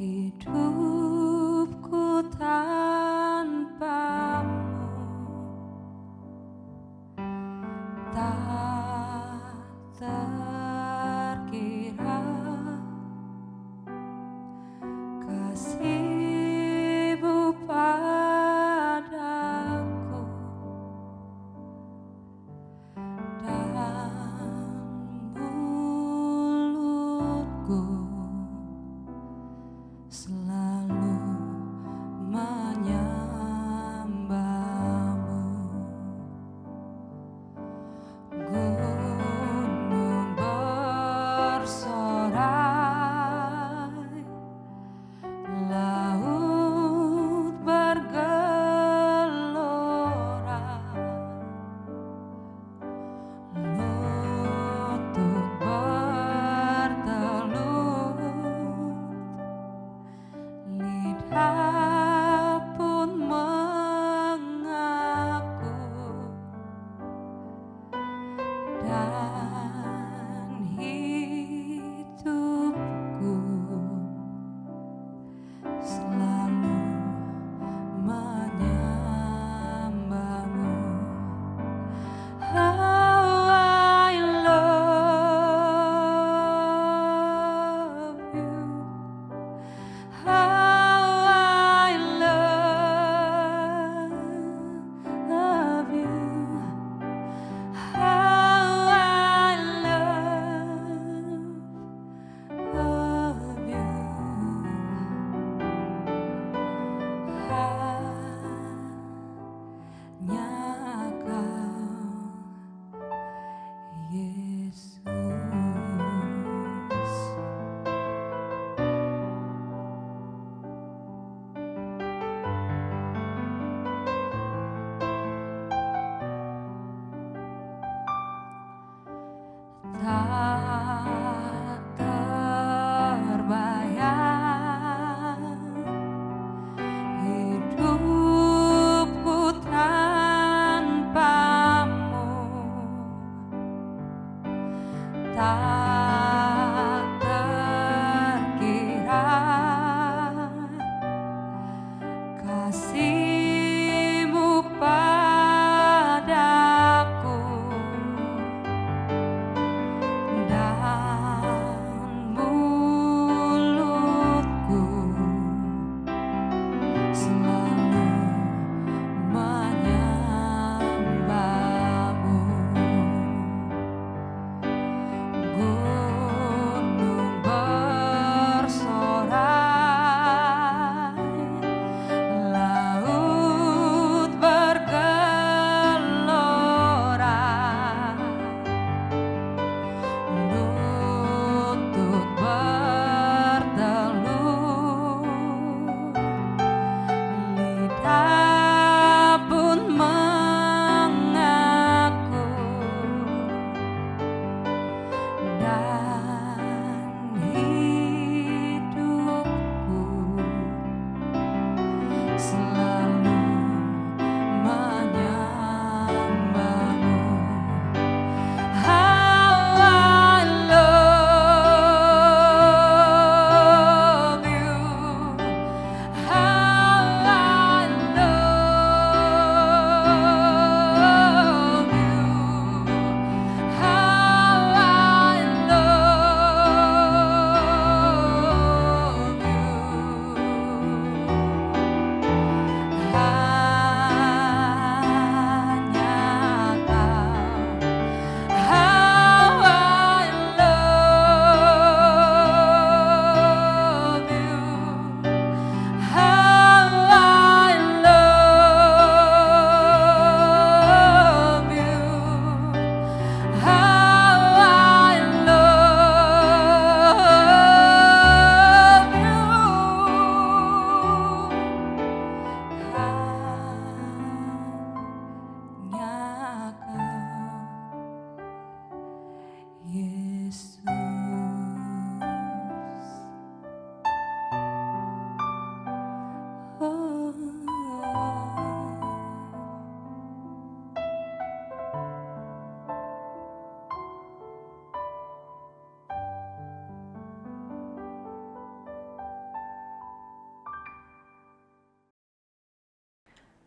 Hidupku tanpamu tak terkira, kasih-Mu padaku dan mulutku selalu menyembah-Mu. Gunung bersorai, laut bergelora, lutut bertelut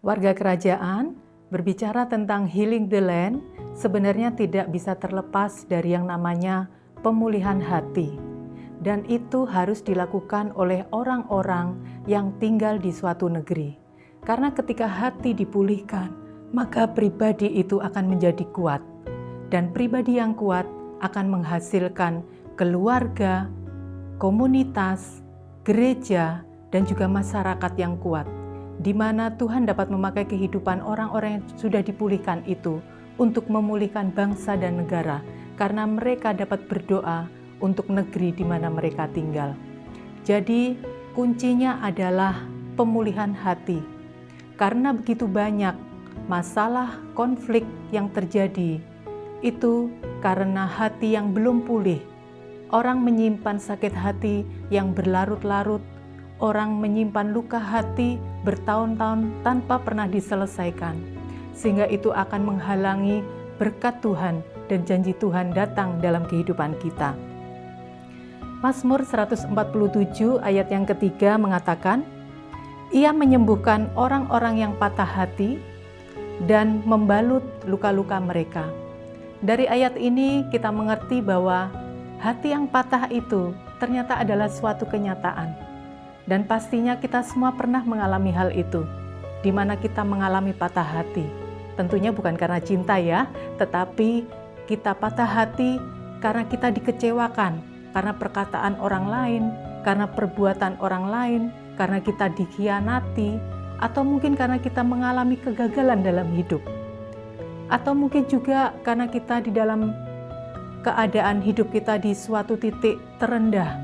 Warga kerajaan berbicara tentang healing the land sebenarnya tidak bisa terlepas dari yang namanya pemulihan hati. Dan itu harus dilakukan oleh orang-orang yang tinggal di suatu negeri. Karena ketika hati dipulihkan, maka pribadi itu akan menjadi kuat. Dan pribadi yang kuat akan menghasilkan keluarga, komunitas, gereja, dan juga masyarakat yang kuat, di mana Tuhan dapat memakai kehidupan orang-orang yang sudah dipulihkan itu untuk memulihkan bangsa dan negara, karena mereka dapat berdoa untuk negeri di mana mereka tinggal. Jadi, kuncinya adalah pemulihan hati. Karena begitu banyak masalah konflik yang terjadi, itu karena hati yang belum pulih. Orang menyimpan sakit hati yang berlarut-larut, orang menyimpan luka hati bertahun-tahun tanpa pernah diselesaikan, sehingga itu akan menghalangi berkat Tuhan dan janji Tuhan datang dalam kehidupan kita. Mazmur 147 ayat yang ketiga mengatakan, Ia menyembuhkan orang-orang yang patah hati dan membalut luka-luka mereka. Dari ayat ini kita mengerti bahwa hati yang patah itu ternyata adalah suatu kenyataan. Dan pastinya kita semua pernah mengalami hal itu, di mana kita mengalami patah hati. Tentunya bukan karena cinta ya, tetapi kita patah hati karena kita dikecewakan, karena perkataan orang lain, karena perbuatan orang lain, karena kita dikhianati, atau mungkin karena kita mengalami kegagalan dalam hidup. Atau mungkin juga karena kita di dalam keadaan hidup kita di suatu titik terendah.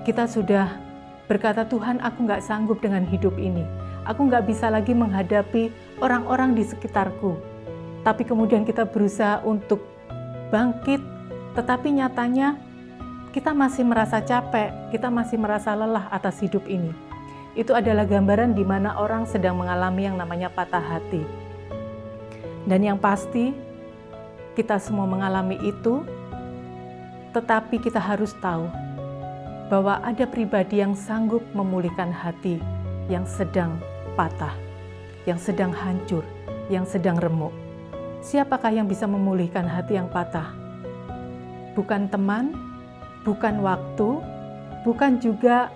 Kita sudah berkata, Tuhan, aku nggak sanggup dengan hidup ini. Aku nggak bisa lagi menghadapi orang-orang di sekitarku. Tapi kemudian kita berusaha untuk bangkit, tetapi nyatanya kita masih merasa capek, kita masih merasa lelah atas hidup ini. Itu adalah gambaran di mana orang sedang mengalami yang namanya patah hati. Dan yang pasti, kita semua mengalami itu, tetapi kita harus tahu bahwa ada pribadi yang sanggup memulihkan hati yang sedang patah, yang sedang hancur, yang sedang remuk. Siapakah yang bisa memulihkan hati yang patah? Bukan teman, bukan waktu, bukan juga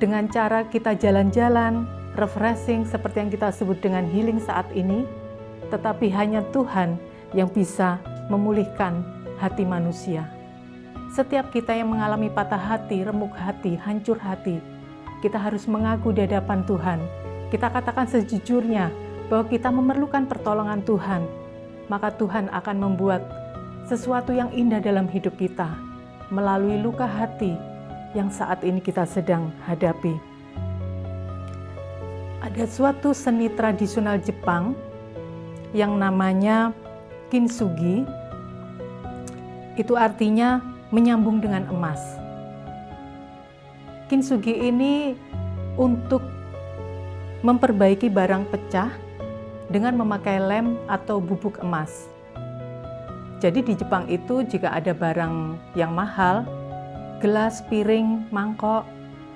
dengan cara kita jalan-jalan, refreshing seperti yang kita sebut dengan healing saat ini, tetapi hanya Tuhan yang bisa memulihkan hati manusia. Setiap kita yang mengalami patah hati, remuk hati, hancur hati, kita harus mengaku di hadapan Tuhan. Kita katakan sejujurnya bahwa kita memerlukan pertolongan Tuhan, maka Tuhan akan membuat sesuatu yang indah dalam hidup kita melalui luka hati yang saat ini kita sedang hadapi. Ada suatu seni tradisional Jepang yang namanya kintsugi. Itu artinya menyambung dengan emas. Kintsugi ini untuk memperbaiki barang pecah dengan memakai lem atau bubuk emas. Jadi di Jepang itu jika ada barang yang mahal, gelas, piring, mangkok,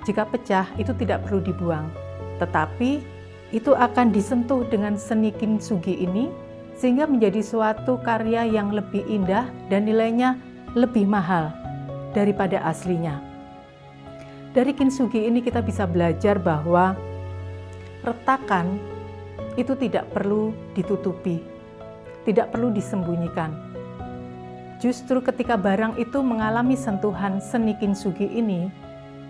jika pecah itu tidak perlu dibuang. Tetapi itu akan disentuh dengan seni kintsugi ini sehingga menjadi suatu karya yang lebih indah dan nilainya lebih mahal daripada aslinya. Dari kintsugi ini kita bisa belajar bahwa retakan itu tidak perlu ditutupi, tidak perlu disembunyikan. Justru ketika barang itu mengalami sentuhan seni kintsugi ini,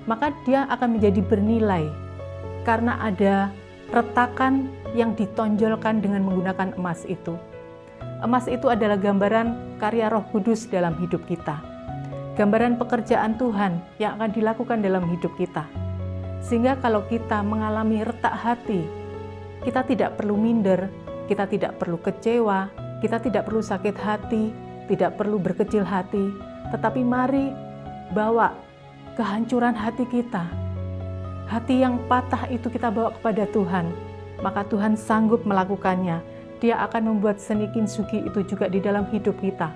maka dia akan menjadi bernilai karena ada retakan yang ditonjolkan dengan menggunakan emas itu. Emas itu adalah gambaran karya Roh Kudus dalam hidup kita. Gambaran pekerjaan Tuhan yang akan dilakukan dalam hidup kita. Sehingga kalau kita mengalami retak hati, kita tidak perlu minder, kita tidak perlu kecewa, kita tidak perlu sakit hati, tidak perlu berkecil hati, tetapi mari bawa kehancuran hati kita. Hati yang patah itu kita bawa kepada Tuhan, maka Tuhan sanggup melakukannya. Dia akan membuat seni kintsugi itu juga di dalam hidup kita.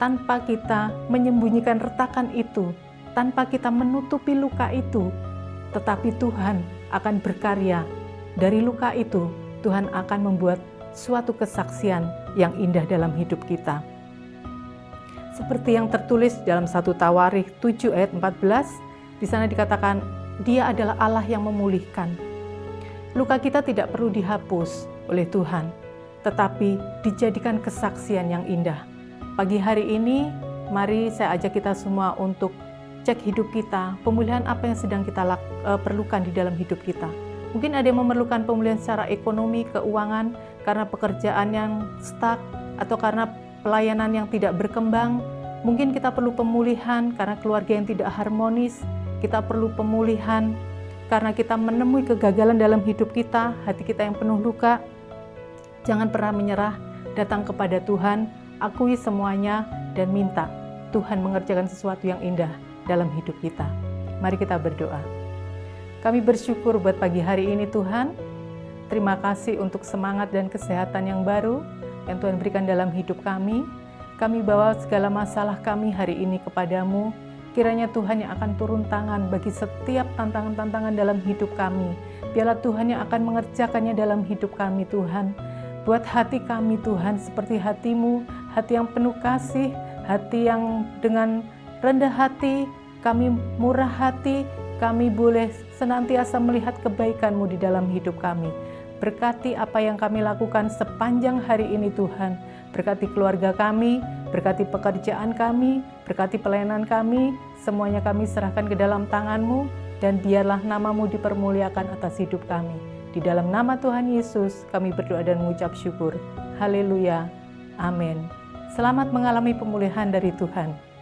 Tanpa kita menyembunyikan retakan itu, tanpa kita menutupi luka itu, tetapi Tuhan akan berkarya dari luka itu Tuhan akan membuat suatu kesaksian yang indah dalam hidup kita. Seperti yang tertulis dalam 1 Tawarikh 7 ayat 14, di sana dikatakan, Dia adalah Allah yang memulihkan. Luka kita tidak perlu dihapus oleh Tuhan, tetapi dijadikan kesaksian yang indah. Pagi hari ini, mari saya ajak kita semua untuk cek hidup kita, pemulihan apa yang sedang kita perlukan di dalam hidup kita. Mungkin ada yang memerlukan pemulihan secara ekonomi, keuangan, karena pekerjaan yang stuck, atau karena pelayanan yang tidak berkembang. Mungkin kita perlu pemulihan karena keluarga yang tidak harmonis. Kita perlu pemulihan karena kita menemui kegagalan dalam hidup kita, hati kita yang penuh luka. Jangan pernah menyerah, datang kepada Tuhan, akui semuanya, dan minta Tuhan mengerjakan sesuatu yang indah dalam hidup kita. Mari kita berdoa. Kami bersyukur buat pagi hari ini Tuhan. Terima kasih untuk semangat dan kesehatan yang baru yang Tuhan berikan dalam hidup kami. Kami bawa segala masalah kami hari ini kepadamu. Kiranya Tuhan yang akan turun tangan bagi setiap tantangan-tantangan dalam hidup kami. Biarlah Tuhan yang akan mengerjakannya dalam hidup kami Tuhan. Buat hati kami Tuhan seperti hati-Mu, hati yang penuh kasih, hati yang dengan rendah hati, kami murah hati, kami boleh senantiasa melihat kebaikan-Mu di dalam hidup kami. Berkati apa yang kami lakukan sepanjang hari ini Tuhan. Berkati keluarga kami, berkati pekerjaan kami, berkati pelayanan kami. Semuanya kami serahkan ke dalam tangan-Mu, dan biarlah nama-Mu dipermuliakan atas hidup kami. Di dalam nama Tuhan Yesus kami berdoa dan mengucap syukur. Haleluya. Amin. Selamat mengalami pemulihan dari Tuhan.